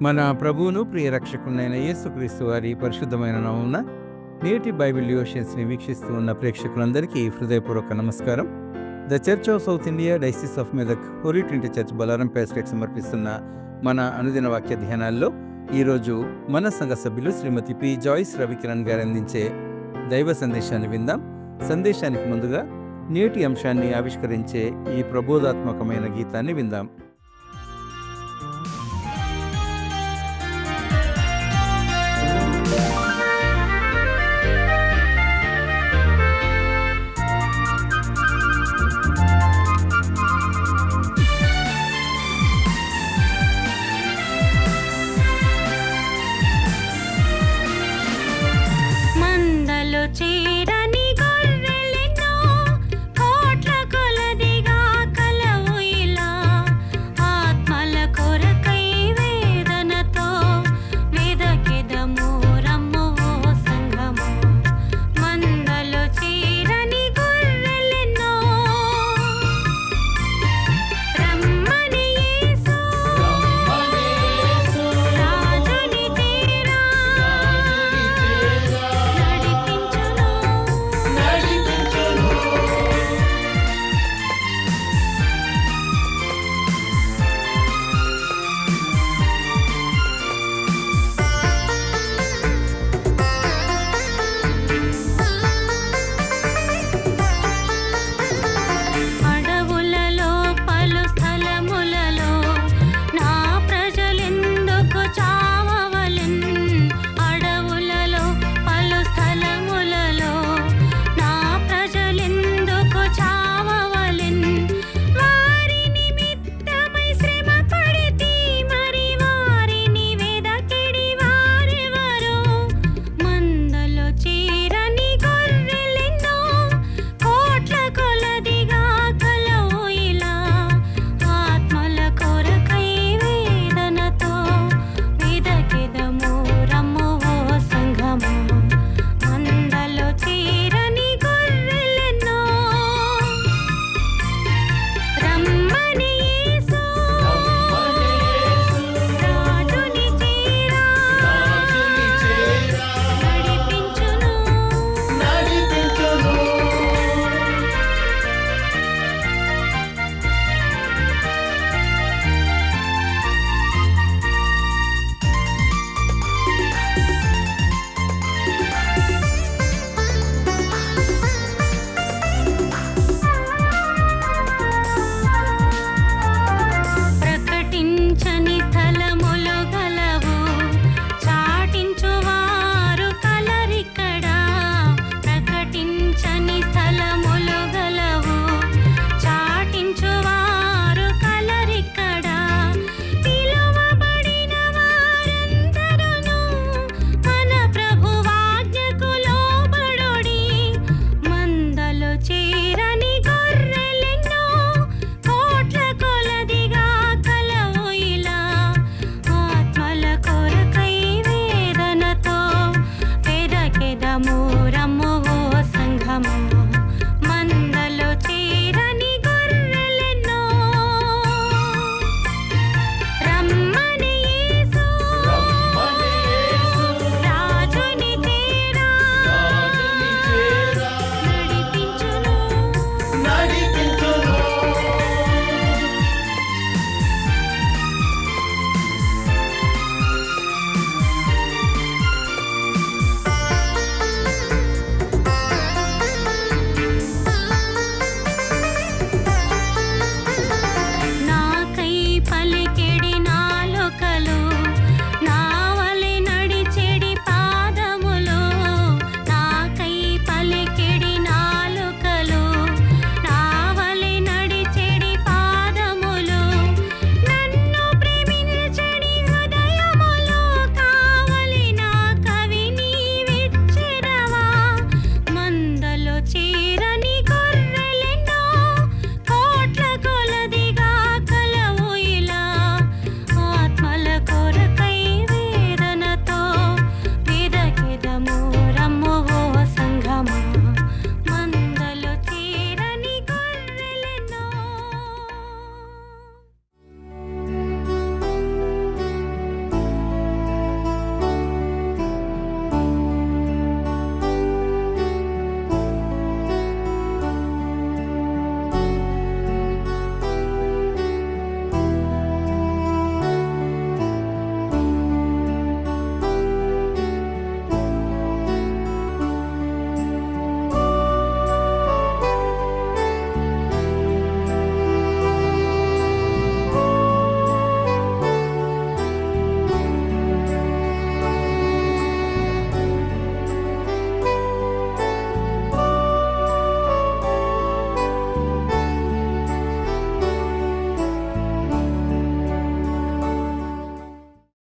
మన ప్రభువును ప్రియ రక్షకునైన యేసుక్రీస్తు వారి పరిశుద్ధమైన నామమున నేటి బైబిల్ డివోషన్స్ని వీక్షిస్తూ ఉన్న ప్రేక్షకులందరికీ హృదయపూర్వక నమస్కారం. The church of south India diocese of Medak holy trinity church Balaram pastorate సమర్పిస్తున్న మన అనుదిన వాక్య ధ్యానాల్లో ఈరోజు మన సంఘ సభ్యులు శ్రీమతి పి జాయిస్ రవికిరణ్ గారు అందించే దైవ సందేశాన్ని విందాం. సందేశానికి ముందుగా నేటి అంశాన్ని ఆవిష్కరించే ఈ ప్రబోధాత్మకమైన గీతాన్ని విందాం. చీడని గొర్రెలెన్నో కోట్ల కొలదిగా కలవు ఇలా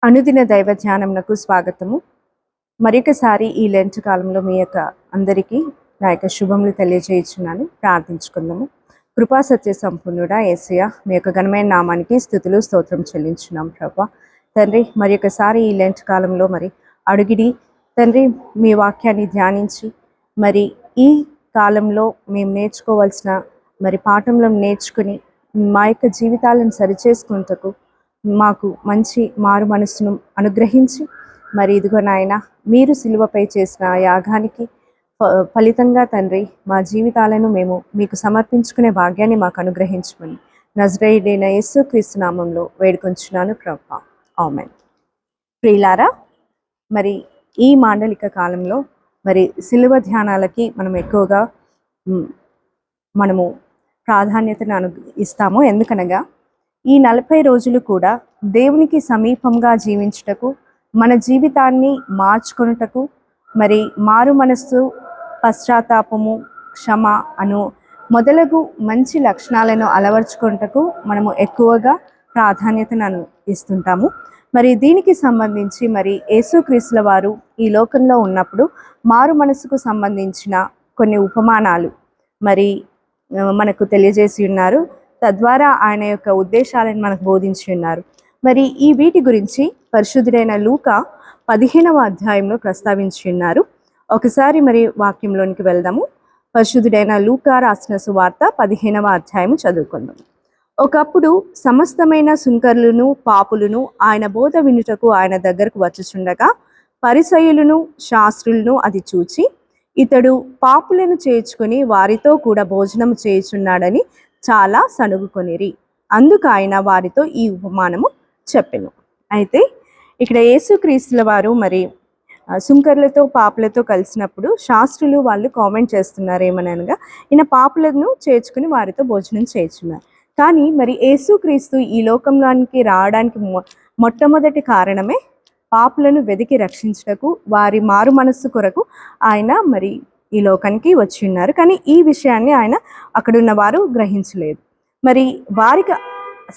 అనుదిన దైవ ధ్యానమునకు స్వాగతము. మరొకసారి ఈ లెంట్ కాలంలో మీ యొక్క అందరికీ నా యొక్క శుభములు తెలియజేయుచున్నాను. ప్రార్థించుకుందాము. కృపా సత్య సంపూర్ణుడా యేసయ్య, మీ యొక్క ఘనమైన నామానికి స్తుతులు స్తోత్రం చెల్లించున్నాం ప్రభా. తండ్రి, మరొకసారి ఈ లెంట్ కాలంలో అడుగిడి తండ్రి, మీ వాక్యాన్ని ధ్యానించి ఈ కాలంలో మేము నేర్చుకోవాల్సిన పాఠంలను నేర్చుకుని మా యొక్క జీవితాలను సరిచేసుకుంటకు మాకు మంచి మారు మనస్సును అనుగ్రహించి ఇదిగో నాయన, మీరు సిలువపై చేసిన యాగానికి ఫలితంగా తండ్రి మా జీవితాలను మేము మీకు సమర్పించుకునే భాగ్యాన్ని మాకు అనుగ్రహించమని నజరేయుడైన యేసుక్రీస్తు నామంలో వేడుకొంచున్నాను ప్రభా. ఆమేన్. ప్రియులారా, ఈ మాండలిక కాలంలో సిలువ ధ్యానాలకి ఎక్కువగా ప్రాధాన్యతను ఇస్తాము. ఎందుకనగా ఈ 40 రోజులు కూడా దేవునికి సమీపంగా జీవించుటకు, మన జీవితాన్ని మార్చుకొనుటకు, మారు మనస్సు, పశ్చాత్తాపము, క్షమ అను మొదలగు మంచి లక్షణాలను అలవర్చుకొనుటకు మనము ఎక్కువగా ప్రాధాన్యతను ఇస్తుంటాము. దీనికి సంబంధించి యేసుక్రీస్తుల వారు ఈ లోకంలో ఉన్నప్పుడు మారు మనస్సుకు సంబంధించిన కొన్ని ఉపమానాలు మనకు తెలియజేసి ఉన్నారు. తద్వారా ఆయన యొక్క ఉద్దేశాలను మనకు బోధించి ఉన్నారు. ఈ వీటి గురించి పరిశుద్ధుడైన లూకా 15వ అధ్యాయంలో ప్రస్తావించి ఉన్నారు. ఒకసారి వాక్యంలోనికి వెళ్దాము. పరిశుద్ధుడైన లూకా రాసిన సువార్త 15వ అధ్యాయం చదువుకుందాం. ఒకప్పుడు సమస్తమైన సుంకరులను పాపులను ఆయన బోధ వినుటకు ఆయన దగ్గరకు వచ్చుచుండగా పరిసయ్యులను శాస్త్రులను అది చూచి, ఇతడు పాపులను చేర్చుకొని వారితో కూడా భోజనం చేయుచున్నాడని చాలా సనుగుకొనిరి. అందుకు ఆయన వారితో ఈ ఉపమానము చెప్పెను. అయితే ఇక్కడ యేసుక్రీస్తుల వారు సుంకర్లతో పాపులతో కలిసినప్పుడు శాస్త్రులు వాళ్ళు కామెంట్ చేస్తున్నారు ఏమనగా, ఈయన పాపులను చేర్చుకుని వారితో భోజనం చేయుచున్నారు. కానీ యేసుక్రీస్తు ఈ లోకంలోనికి రావడానికి మొట్టమొదటి కారణమే పాపులను వెదికి రక్షించుటకు, వారి మారు మనస్సు కొరకు ఆయన ఈ లోకానికి వచ్చి ఉన్నారు. కానీ ఈ విషయాన్ని ఆయన అక్కడున్న వారు గ్రహించలేదు. వారికి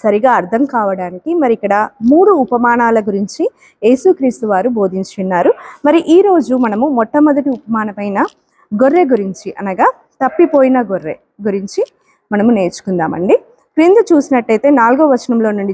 సరిగా అర్థం కావడానికి ఇక్కడ 3 ఉపమానాల గురించి యేసుక్రీస్తు వారు బోధించున్నారు. ఈరోజు మనము మొట్టమొదటి ఉపమానమైన గొర్రె గురించి, అనగా తప్పిపోయిన గొర్రె గురించి మనము నేర్చుకుందామండి. క్రింద చూసినట్టయితే 4వ వచనంలో నుండి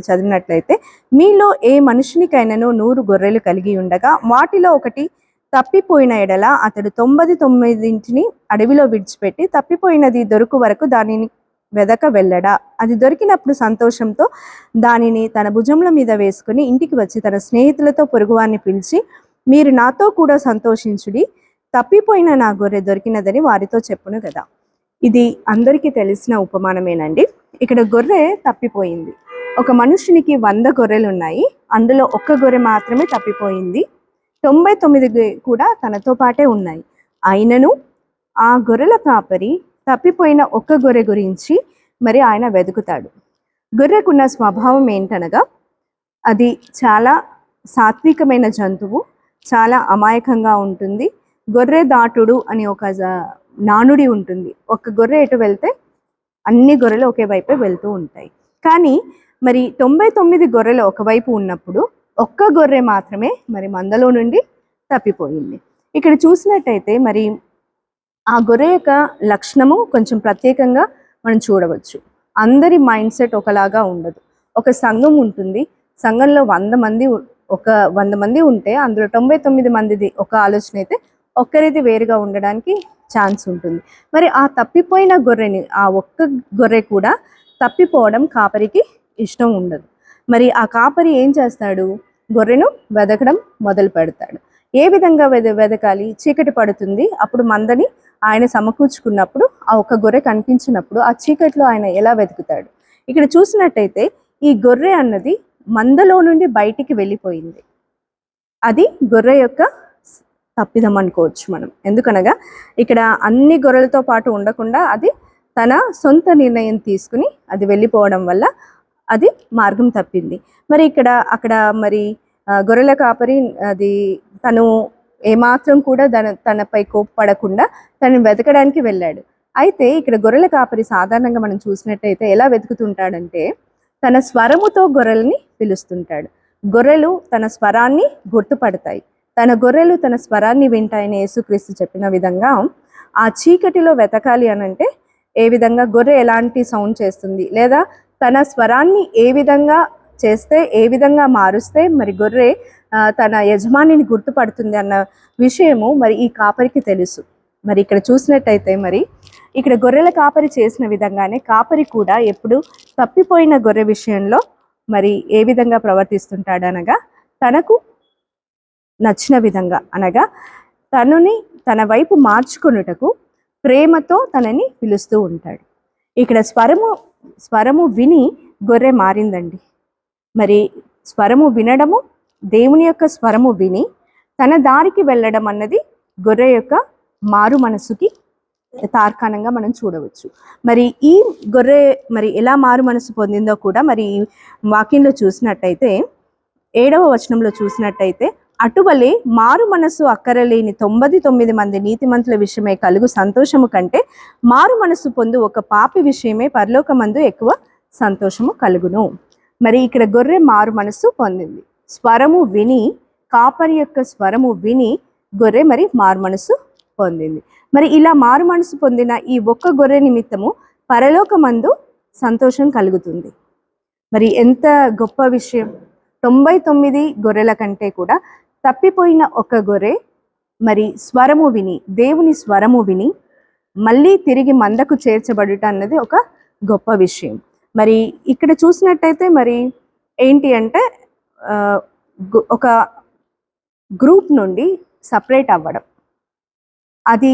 చదివినట్లయితే, మీలో ఏ మనుషునికైనాను 100 గొర్రెలు కలిగి ఉండగా వాటిలో ఒకటి తప్పిపోయిన ఎడల అతడు 99 అడవిలో విడిచిపెట్టి తప్పిపోయినది దొరుకు వరకు దానిని వెదక వెళ్ళడా. అది దొరికినప్పుడు సంతోషంతో దానిని తన భుజముల మీద వేసుకుని ఇంటికి వచ్చి తన స్నేహితులతో పొరుగువారిని పిలిచి, మీరు నాతో కూడా సంతోషించుడి, తప్పిపోయిన నా గొర్రె దొరికినదని వారితో చెప్పును కదా. ఇది అందరికీ తెలిసిన ఉపమానమేనండి. ఇక్కడ గొర్రె తప్పిపోయింది. ఒక మనుషునికి 100 గొర్రెలు ఉన్నాయి, అందులో ఒక్క గొర్రె మాత్రమే తప్పిపోయింది. 99 కూడా తనతో పాటే ఉన్నాయి. అయినను ఆ గొర్రెల కాపరి తప్పిపోయిన ఒక్క గొర్రె గురించి ఆయన వెతుకుతాడు. గొర్రెకున్న స్వభావం ఏంటనగా, అది చాలా సాత్వికమైన జంతువు, చాలా అమాయకంగా ఉంటుంది. గొర్రె దాటుడు అని ఒక నానుడి ఉంటుంది. ఒక గొర్రె ఎటు వెళ్తే అన్ని గొర్రెలు ఒకే వైపే వెళ్తూ ఉంటాయి. కానీ 99 గొర్రెలు ఒకవైపు ఉన్నప్పుడు ఒక్క గొర్రె మాత్రమే మందలో నుండి తప్పిపోయింది. ఇక్కడ చూసినట్టయితే ఆ గొర్రె యొక్క లక్షణము కొంచెం ప్రత్యేకంగా మనం చూడవచ్చు. అందరి మైండ్ సెట్ ఒకలాగా ఉండదు. ఒక సంఘం ఉంటుంది, సంఘంలో 100 మంది ఉంటే అందులో 99 మందిది ఒక ఆలోచన అయితే ఒక్కరిది వేరుగా ఉండడానికి ఛాన్స్ ఉంటుంది. ఆ తప్పిపోయిన గొర్రెని, ఆ ఒక్క గొర్రె కూడా తప్పిపోవడం కాపరికి ఇష్టం ఉండదు. ఆ కాపరి ఏం చేస్తాడు? గొర్రెను వెదకడం మొదలు పెడతాడు. ఏ విధంగా వెదకాలి? చీకటి పడుతుంది, అప్పుడు మందని ఆయన సమకూర్చుకున్నప్పుడు ఆ ఒక్క గొర్రె కనిపించినప్పుడు ఆ చీకట్లో ఆయన ఎలా వెతుకుతాడు? ఇక్కడ చూసినట్టయితే ఈ గొర్రె అన్నది మందలో నుండి బయటికి వెళ్ళిపోయింది. అది గొర్రె యొక్క తప్పిదం అనుకోవచ్చు మనం. ఎందుకనగా ఇక్కడ అన్ని గొర్రెలతో పాటు ఉండకుండా అది తన సొంత నిర్ణయం తీసుకుని అది వెళ్ళిపోవడం వల్ల అది మార్గం తప్పింది. అక్కడ గొర్రెల కాపరి తను ఏమాత్రం కూడా తనపై కోప్పడకుండా తను వెతకడానికి వెళ్ళాడు. అయితే ఇక్కడ గొర్రెల కాపరి సాధారణంగా మనం చూసినట్టయితే ఎలా వెతుకుతుంటాడంటే, తన స్వరముతో గొర్రెల్ని పిలుస్తుంటాడు. గొర్రెలు తన స్వరాన్ని గుర్తుపడతాయి, తన గొర్రెలు తన స్వరాన్ని వింటాయని యేసుక్రీస్తు చెప్పిన విధంగా ఆ చీకటిలో వెతకాలి అని అంటే ఏ విధంగా గొర్రె ఎలాంటి సౌండ్ చేస్తుంది, లేదా తన స్వరాన్ని ఏ విధంగా చేస్తే, ఏ విధంగా మారుస్తే మరి గొర్రె తన యజమానిని గుర్తుపడుతుంది అన్న విషయము మరి ఈ కాపరికి తెలుసు. మరి ఇక్కడ చూసినట్టయితే మరి ఇక్కడ గొర్రెల కాపరి చేసిన విధంగానే కాపరి కూడా ఎప్పుడు తప్పిపోయిన గొర్రె విషయంలో మరి ఏ విధంగా ప్రవర్తిస్తుంటాడు అనగా తనకు నచ్చిన విధంగా, అనగా తనని తన వైపు మార్చుకొనుటకు ప్రేమతో తనని పిలుస్తూ ఉంటాడు. ఇక్కడ స్వరము విని గొర్రె మారిందండి. మరి స్వరము వినడము, దేవుని యొక్క స్వరము విని తన దారికి వెళ్ళడం అన్నది గొర్రె యొక్క మారు మనసుకి తార్కాణంగా మనం చూడవచ్చు. మరి ఈ గొర్రె మరి ఎలా మారు మనసు పొందిందో కూడా మరి వాక్యంలో చూసినట్టయితే 7వ వచనంలో చూసినట్టయితే, అటువలే మారు మనసు అక్కరలేని 99 మంది నీతిమంతుల విషయమే కలుగు సంతోషము కంటే మారు మనసు పొందు ఒక పాపి విషయమే పరలోకమందు ఎక్కువ సంతోషము కలుగును. మరి ఇక్కడ గొర్రె మారు మనసు పొందింది. స్వరము విని, కాపరి యొక్క స్వరము విని గొర్రె మరి మారు మనసు పొందింది. మరి ఇలా మారు మనసు పొందిన ఈ ఒక్క గొర్రె నిమిత్తము పరలోకమందు సంతోషం కలుగుతుంది. మరి ఎంత గొప్ప విషయం! 99 గొర్రెల కంటే కూడా తప్పిపోయిన ఒక గొర్రె మరి స్వరము విని, దేవుని స్వరము విని మళ్ళీ తిరిగి మందకు చేర్చబడుట అన్నది ఒక గొప్ప విషయం. మరి ఇక్కడ చూసినట్టయితే మరి ఏంటి అంటే ఒక గ్రూప్ నుండి సపరేట్ అవ్వడం, అది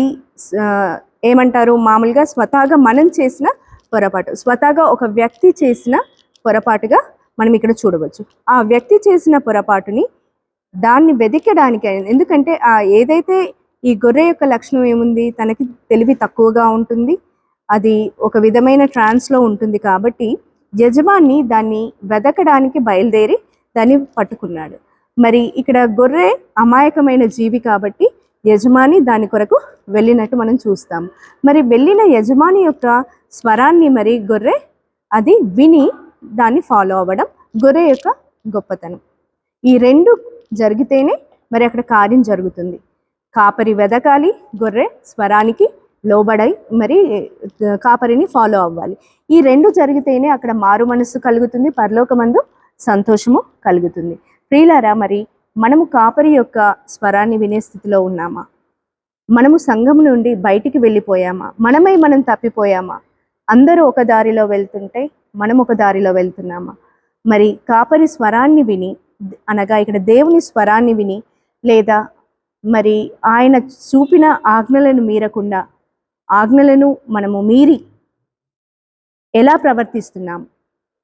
ఏమంటారు, మామూలుగా స్వతహాగా మనం చేసిన పొరపాటు, స్వతహాగా ఒక వ్యక్తి చేసిన పొరపాటుగా మనం ఇక్కడ చూడవచ్చు. ఆ వ్యక్తి చేసిన పొరపాటుని దాన్ని వెతికడానికి, ఎందుకంటే ఏదైతే ఈ గొర్రె యొక్క లక్షణం ఏముంది, తనకి తెలివి తక్కువగా ఉంటుంది, అది ఒక విధమైన ట్రాన్స్లో ఉంటుంది. కాబట్టి యజమాని దాన్ని వెతకడానికి బయలుదేరి దాన్ని పట్టుకున్నాడు. మరి ఇక్కడ గొర్రె అమాయకమైన జీవి కాబట్టి యజమాని దాని కొరకు వెళ్ళినట్టు మనం చూస్తాం. మరి వెళ్ళిన యజమాని యొక్క స్వరాన్ని మరి గొర్రె అది విని దాన్ని ఫాలో అవ్వడం గొర్రె యొక్క గొప్పతనం. ఈ రెండు జరిగితేనే మరి అక్కడ కార్యం జరుగుతుంది. కాపరి వెదకాలి, గొర్రె స్వరానికి లోబడై మరి కాపరిని ఫాలో అవ్వాలి. ఈ రెండు జరిగితేనే అక్కడ మారు మనస్సు కలుగుతుంది, పరలోకమందు సంతోషము కలుగుతుంది. ప్రియులారా, మరి మనము కాపరి యొక్క స్వరాన్ని వినే స్థితిలో ఉన్నామా? మనము సంఘం నుండి బయటికి వెళ్ళిపోయామా? మనం తప్పిపోయామా? అందరూ ఒక దారిలో వెళ్తుంటే మనం ఒక దారిలో వెళ్తున్నామా? మరి కాపరి స్వరాన్ని విని, అనగా ఇక్కడ దేవుని స్వరాన్ని విని, లేదా మరి ఆయన చూపిన ఆజ్ఞలను మీరకుండా ఆజ్ఞలను మనము మీరి ఎలా ప్రవర్తిస్తున్నాం?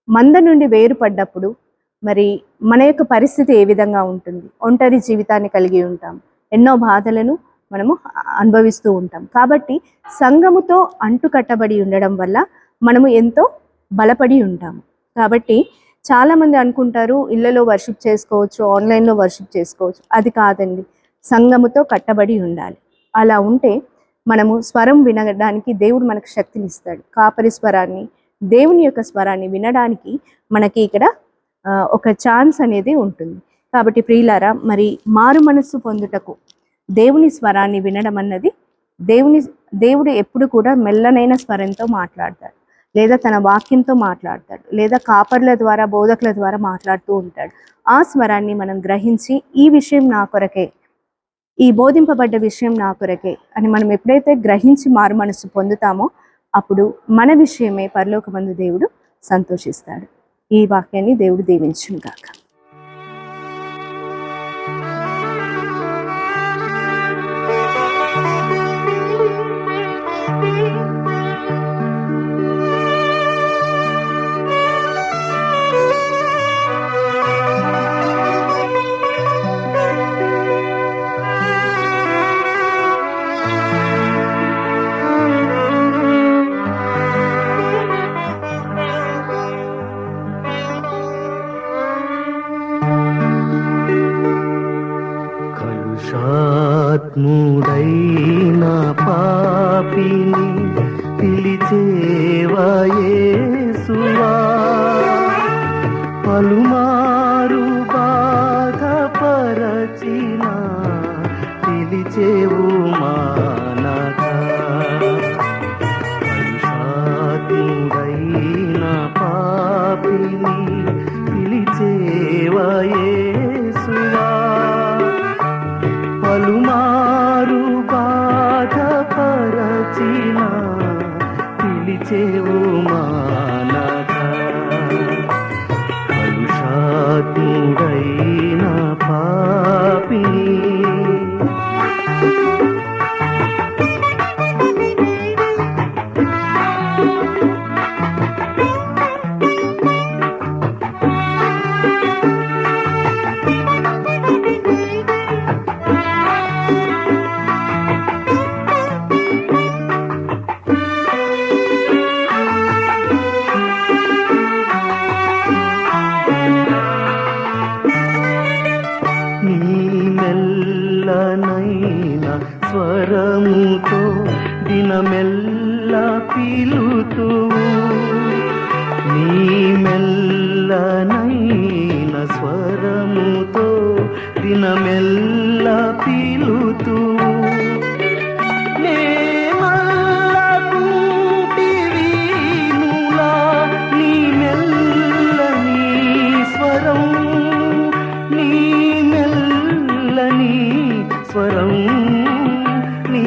మంద నుండి వేరుపడ్డప్పుడు మరి మన యొక్క పరిస్థితి ఏ విధంగా ఉంటుంది? ఒంటరి జీవితాన్ని కలిగి ఉంటాం, ఎన్నో బాధలను మనము అనుభవిస్తూ ఉంటాం. కాబట్టి సంఘముతో అంటుకట్టబడి ఉండడం వల్ల మనము ఎంతో బలపడి ఉంటాము. కాబట్టి చాలామంది అనుకుంటారు ఇళ్ళలో వర్షిప్ చేసుకోవచ్చు, ఆన్లైన్లో వర్షిప్ చేసుకోవచ్చు. అది కాదండి, సంఘముతో కట్టబడి ఉండాలి. అలా ఉంటే మనము స్వరం వినడానికి దేవుడు మనకు శక్తిని ఇస్తాడు. కాపరి స్వరాన్ని, దేవుని యొక్క స్వరాన్ని వినడానికి మనకి ఇక్కడ ఒక ఛాన్స్ అనేది ఉంటుంది. కాబట్టి ప్రియులారా, మరి మారు మనస్సు పొందుటకు దేవుని స్వరాన్ని వినడం అన్నది దేవుడు ఎప్పుడు కూడా మెల్లనైన స్వరంతో మాట్లాడతాడు, లేదా తన వాక్యంతో మాట్లాడతాడు, లేదా కాపర్ల ద్వారా, బోధకుల ద్వారా మాట్లాడుతూ ఉంటాడు. ఆ స్వరాన్ని మనం గ్రహించి ఈ విషయం నా కొరకే, ఈ బోధింపబడ్డ విషయం నా కొరకే అని మనం ఎప్పుడైతే గ్రహించి మారు మనస్సు పొందుతామో అప్పుడు మన విషయమే పరలోకమందు దేవుడు సంతోషిస్తాడు. ఈ వాక్యాన్ని దేవుడు దీవించును గాక. కలుషాత్ముడైన పాపిని పిలిచేవా యేసువా, పలుమారు పిలిచేవు మానక పరుషాత్ముడైన పాపిని పిలిచేవా యేసువా పలుమారు బాధపరచిన పిలిచేవు మానక కలుషాత్ముడైన పాపిని మెల్లనైన స్వరముతో దినమెల్ల పిలుతూ నీ మెల్లనైన స్వరముతో దినమెల్ల పిలుతూ స్వరం నీ